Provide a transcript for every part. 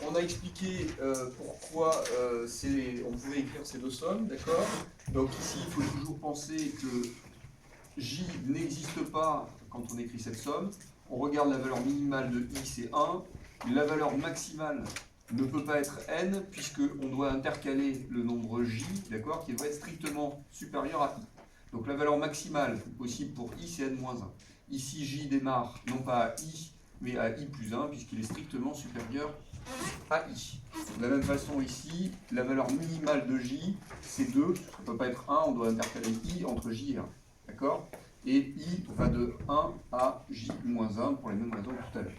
on a expliqué pourquoi on pouvait écrire ces deux sommes, d'accord? Donc ici, il faut toujours penser que J n'existe pas quand on écrit cette somme. On regarde la valeur minimale de I, c'est 1. La valeur maximale ne peut pas être n, puisqu'on doit intercaler le nombre j, d'accord, qui doit être strictement supérieur à i. Donc la valeur maximale possible pour i, c'est n-1. Ici, j démarre non pas à i, mais à i plus 1, puisqu'il est strictement supérieur à i. De la même façon ici, la valeur minimale de j, c'est 2. Ça ne peut pas être 1, on doit intercaler i entre j et 1. D'accord? Et i va de 1 à j-1 pour les mêmes raisons que tout à l'heure.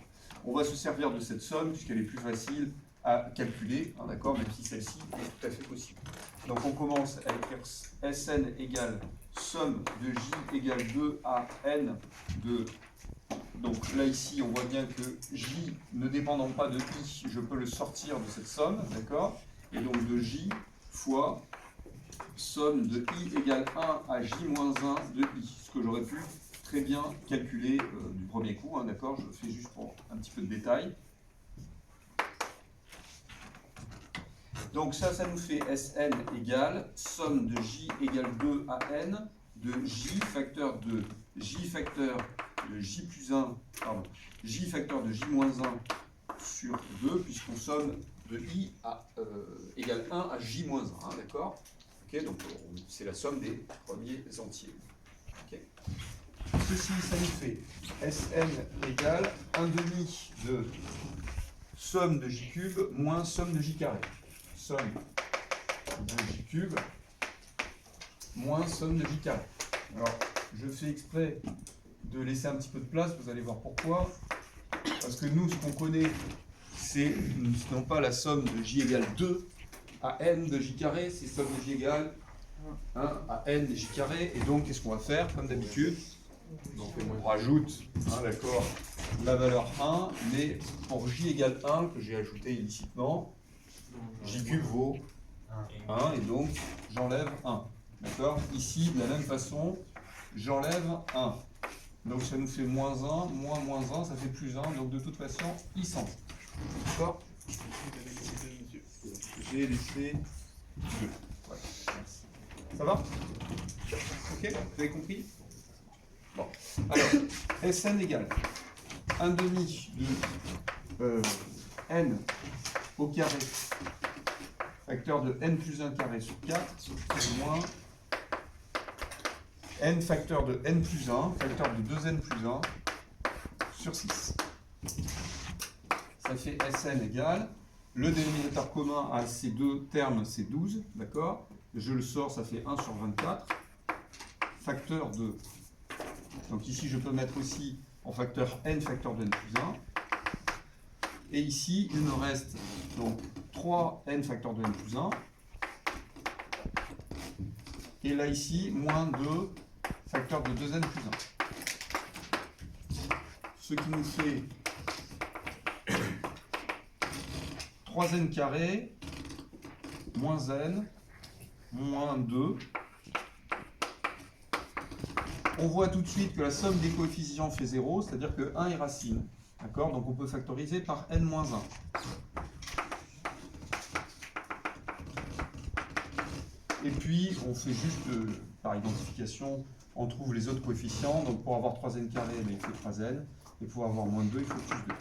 On va se servir de cette somme puisqu'elle est plus facile à calculer, hein, d'accord, même si celle-ci est tout à fait possible. Donc on commence à écrire Sn égale somme de j égale 2 à n de... Donc là ici on voit bien que j ne dépendant pas de i, je peux le sortir de cette somme, d'accord, et donc de j fois somme de i égale 1 à j-1 de i, ce que j'aurais pu très bien calculer du premier coup, hein, d'accord, je le fais juste pour un petit peu de détail. Donc ça nous fait Sn égale somme de j égale 2 à n de j facteur de j facteur de j plus 1, pardon, j facteur de j-1 sur 2, puisqu'on somme de i égale 1 à j-1, hein, d'accord. Okay, donc c'est la somme des premiers entiers. Okay. Ceci, ça nous fait Sn égale 1 demi de somme de j cube moins somme de j carré. Somme de j cube moins somme de j carré. Alors, je fais exprès de laisser un petit peu de place, vous allez voir pourquoi. Parce que nous, ce qu'on connaît, c'est non pas la somme de j égale 2 à n de j carré, c'est somme de j égale 1 à n de j carré. Et donc, qu'est-ce qu'on va faire, comme d'habitude? Donc, on rajoute, hein, d'accord, la valeur 1, mais pour j égale 1, que j'ai ajouté illicitement, j cube vaut 1, et donc j'enlève 1. D'accord? Ici, de la même façon, j'enlève 1. Donc ça nous fait moins 1, moins 1, ça fait plus 1. Donc de toute façon, il s'en. D'accord? J'ai laissé 2. Voilà. Ça va? Ok? Vous avez compris? Bon. Alors, Sn égale 1 demi de n au carré facteur de n plus 1 carré sur 4 moins n facteur de n plus 1, facteur de 2n plus 1 sur 6. Ça fait Sn égale, le dénominateur commun à ces deux termes, c'est 12, d'accord? Je le sors, ça fait 1 sur 24, facteur de... Donc ici, je peux mettre aussi en facteur n facteur de n plus 1. Et ici, il me reste donc 3n facteur de n plus 1. Et là, ici, moins 2 facteur de 2n plus 1. Ce qui nous fait 3n carré moins n moins 2. On voit tout de suite que la somme des coefficients fait 0, c'est-à-dire que 1 est racine. D'accord? Donc on peut factoriser par n-1. Et puis on fait juste, par identification, on trouve les autres coefficients. Donc pour avoir 3n carré, il faut 3n. Et pour avoir moins 2, il faut plus 2.